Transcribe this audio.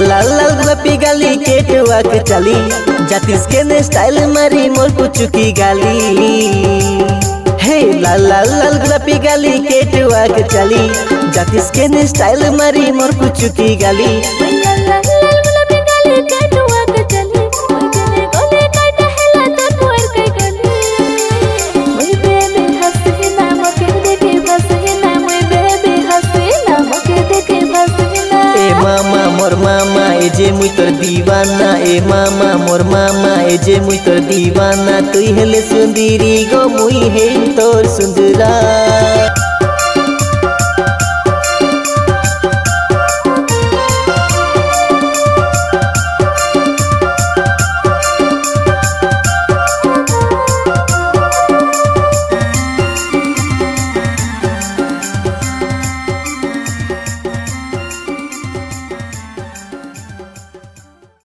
लाल लाल गुलाबी गाली केटुआ के चली जातिस के ने स्टाइल मारी मोर पुचुकी गाली। हे लाल लाल लाल गुलाबी गाली केटुआ के चली जातिस के ने स्टाइल मारी मोर पुचुकी गाली। मामा मोर मामा ए जे मुई तोर दीवाना, ए मामा मोर मामा ए जे मुई तोर दीवाना। तुई हेले सुंदरी गो मुई हे तोर सुंदरा।